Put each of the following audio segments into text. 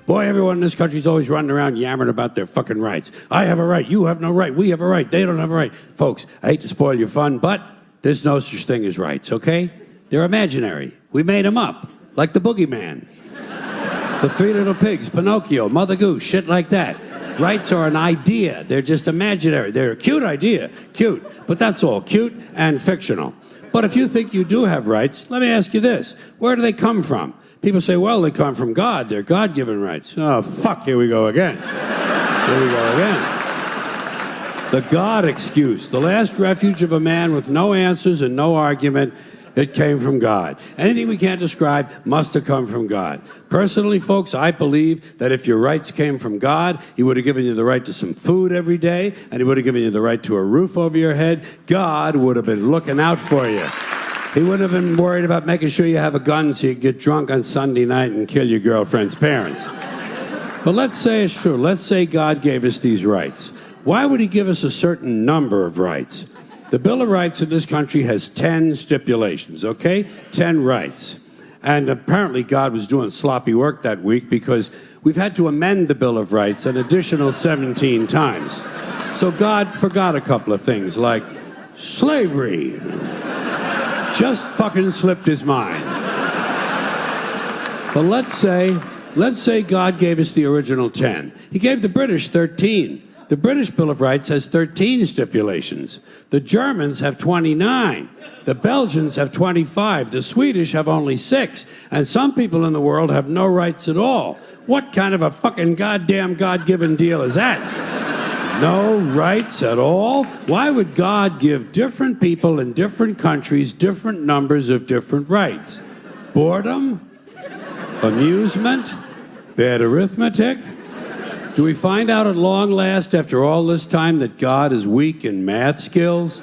Boy, everyone in this country's always running around yammering about their fucking rights. I have a right, you have no right, we have a right, they don't have a right. Folks, I hate to spoil your fun, but there's no such thing as rights, okay? They're imaginary. We made them up, like the boogeyman. The Three Little Pigs, Pinocchio, Mother Goose, shit like that. Rights are an idea. They're just imaginary. They're a cute idea. Cute. But that's all. Cute and fictional. But if you think you do have rights, let me ask you this. Where do they come from? People say, well, they come from God. They're God-given rights. Oh, fuck, here we go again. Here we go again. The God excuse. The last refuge of a man with no answers and no argument. It came from God. Anything we can't describe must have come from God. Personally, folks, I believe that if your rights came from God, he would have given you the right to some food every day, and he would have given you the right to a roof over your head. God would have been looking out for you. He wouldn't have been worried about making sure you have a gun so you can get drunk on Sunday night and kill your girlfriend's parents. But let's say it's true. Let's say God gave us these rights. Why would he give us a certain number of rights? The Bill of Rights in this country has 10 stipulations, okay? 10 rights. And apparently God was doing sloppy work that week because we've had to amend the Bill of Rights an additional 17 times. So God forgot a couple of things, like slavery. Just fucking slipped his mind. But let's say God gave us the original 10. He gave the British 13. The British Bill of Rights has 13 stipulations. The Germans have 29. The Belgians have 25. The Swedish have only 6. And some people in the world have no rights at all. What kind of a fucking goddamn God-given deal is that? No rights at all? Why would God give different people in different countries different numbers of different rights? Boredom? Amusement? Bad arithmetic? Do we find out at long last, after all this time, that God is weak in math skills?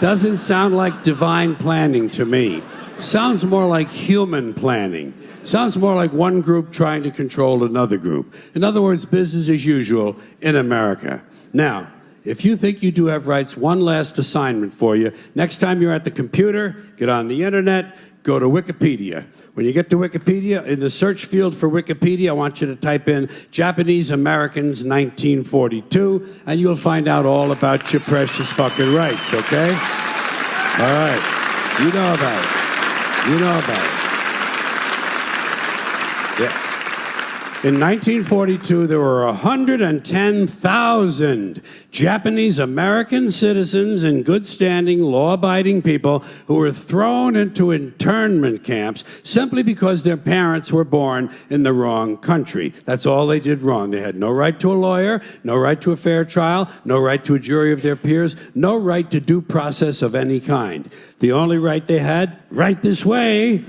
Doesn't sound like divine planning to me. Sounds more like human planning. Sounds more like one group trying to control another group. In other words, business as usual in America. Now, if you think you do have rights, one last assignment for you. Next time you're at the computer, get on the internet, go to Wikipedia. When you get to Wikipedia, in the search field for Wikipedia, I want you to type in Japanese Americans 1942, and you'll find out all about your precious fucking rights, okay? All right. You know about it. You know about it. Yeah. In 1942, there were 110,000 Japanese American citizens in good standing, law-abiding people who were thrown into internment camps simply because their parents were born in the wrong country. That's all they did wrong. They had no right to a lawyer, no right to a fair trial, no right to a jury of their peers, no right to due process of any kind. The only right they had, right this way,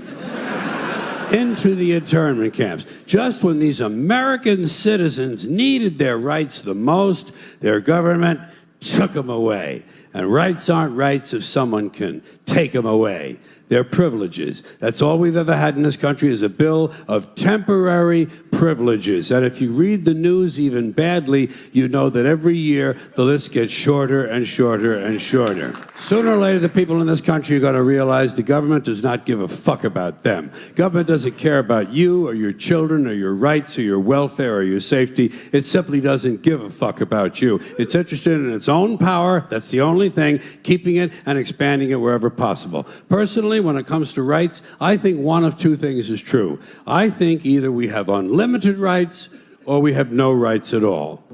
into the internment camps. Just when these American citizens needed their rights the most, their government took them away. And rights aren't rights if someone can take them away. They're privileges. That's all we've ever had in this country is a bill of temporary privileges. And if you read the news even badly, you know that every year the list gets shorter and shorter and shorter. Sooner or later, the people in this country are going to realize the government does not give a fuck about them. Government doesn't care about you or your children or your rights or your welfare or your safety. It simply doesn't give a fuck about you. It's interested in its own power. That's the only thing, keeping it and expanding it wherever possible. Personally, when it comes to rights, I think one of two things is true. I think either we have unlimited rights or we have no rights at all.